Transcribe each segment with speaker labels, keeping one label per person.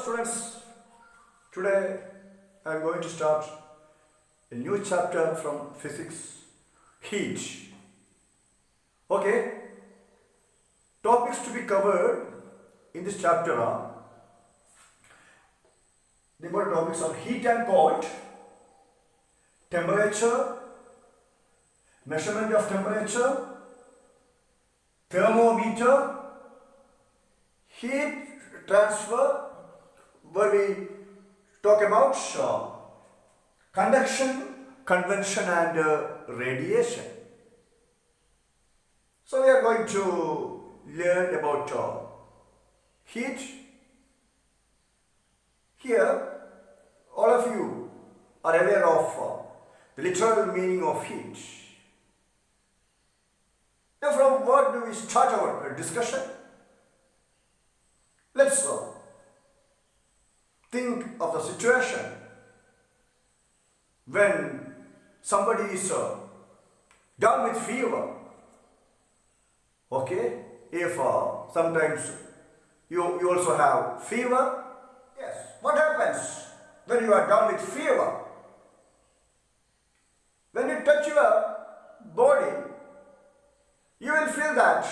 Speaker 1: students, today I am going to start a new chapter from physics, heat. Okay, topics to be covered in this chapter are the important topics are heat and cold, temperature, measurement of temperature, thermometer, heat transfer, where we talk about conduction, convection and radiation. So we are going to learn about heat. Here all of you are aware of the literal meaning of heat. Now from what do we start our discussion? Let's think of the situation when somebody is down with fever. Okay, if sometimes you also have fever, yes, what happens when you are down with fever? When you touch your body, you will feel that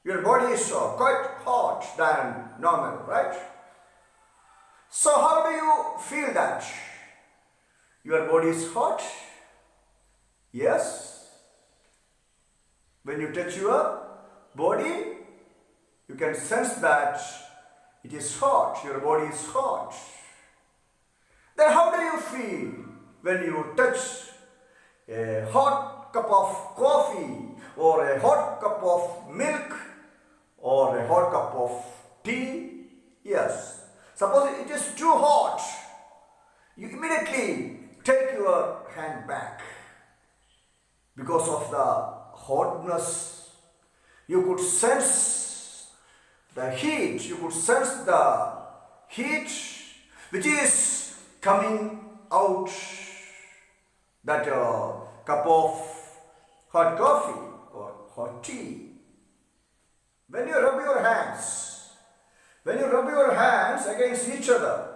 Speaker 1: your body is quite hot than normal, right? So how do you feel that your body is hot? Yes. When you touch your body, you can sense that it is hot, your body is hot. Then how do you feel when you touch a hot cup of coffee or a hot cup of milk or a hot cup of tea? Yes. Suppose it is too hot, you immediately take your hand back. Because of the hotness, you could sense the heat, which is coming out that cup of hot coffee or hot tea. When you rub your hands against each other,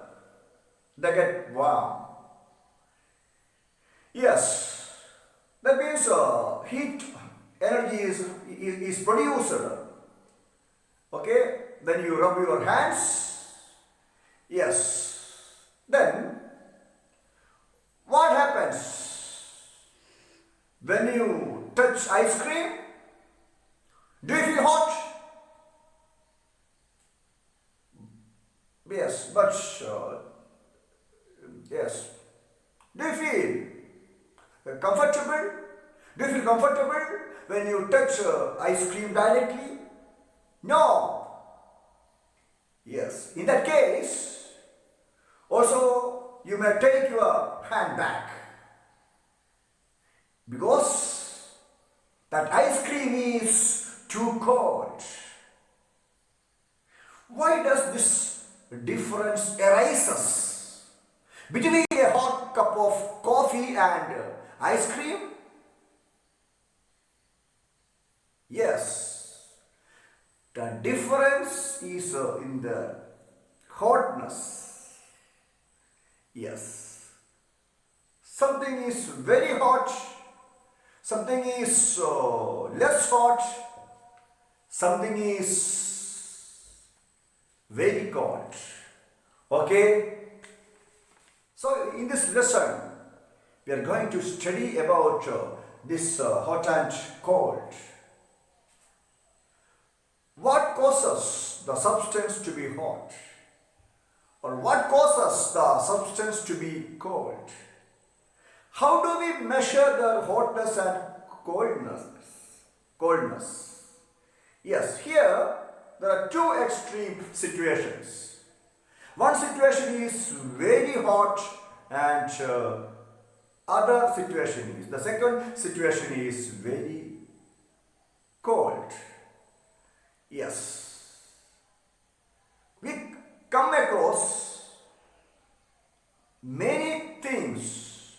Speaker 1: they get warm. Yes, that means heat energy is produced. Okay, when you rub your hands, yes, then what happens when you touch ice cream? Do you feel hot? Yes, but yes. Do you feel comfortable? Do you feel comfortable when you touch ice cream directly? No. Yes. In that case, also you may take your hand back because that ice cream is too cold. Why does this difference arises between a hot cup of coffee and ice cream? Yes, the difference is in the hotness. Yes, something is very hot, something is less hot, something is very cold. Okay, so in this lesson we are going to study about this hot and cold. What causes the substance to be hot, or what causes the substance to be cold? How do we measure the hotness and coldness? Yes, here there are two extreme situations. One situation is very hot and the second situation is very cold. Yes. We come across many things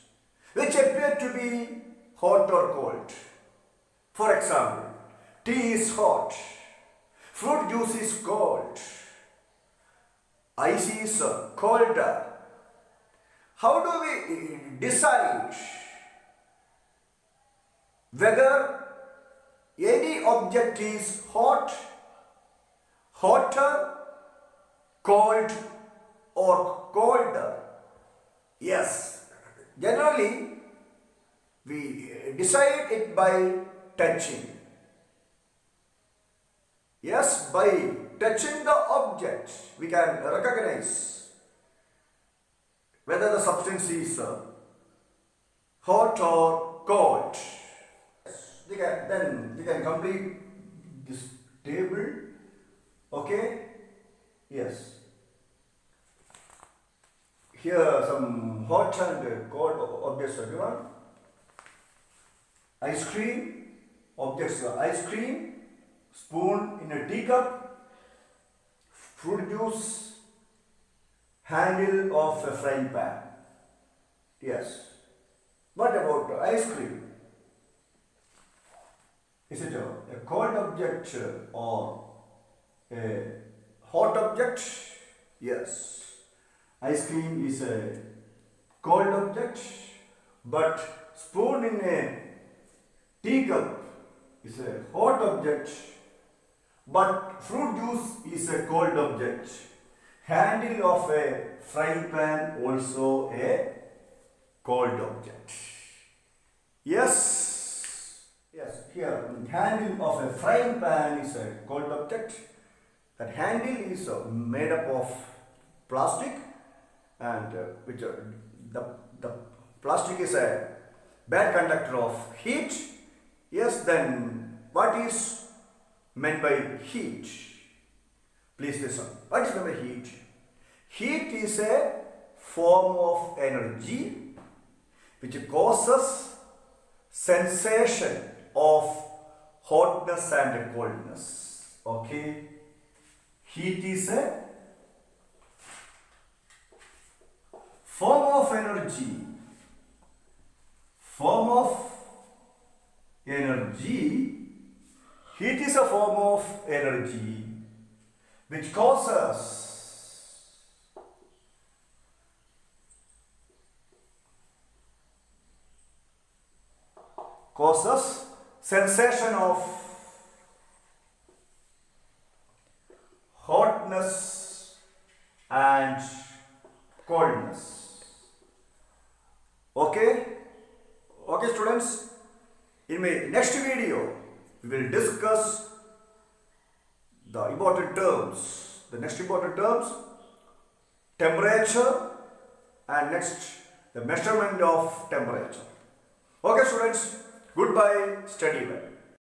Speaker 1: which appear to be hot or cold. For example, tea is hot, fruit juice is cold, Ice is colder. How do we decide whether any object is hot, hotter, cold or colder? Yes, generally we decide it by touching. Yes, by touching the object we can recognize whether the substance is hot or cold. Then we can complete this table. Okay? Yes. Here some hot and cold objects are given. Ice cream, objects are ice cream, spoon in a teacup, fruit juice, handle of a frying pan. Yes. What about ice cream? Is it a cold object or a hot object? Yes. Ice cream is a cold object, but spoon in a teacup is a hot object, but fruit juice is a cold object. Handle of a frying pan also a cold object. Yes. Yes, here handle of a frying pan is a cold object. That handle is made up of plastic, and the plastic is a bad conductor of heat. Yes, then what is meant by heat? Please listen. What is meant by heat? Heat is a form of energy which causes sensation of hotness and coldness. Okay? Heat is a form of energy. Form of energy. Heat is a form of energy which causes sensation of hotness and coldness. Okay? Okay, students. In my next video, we will discuss the important terms. The next important terms, temperature, and next the measurement of temperature. Okay, students. Goodbye. Study well.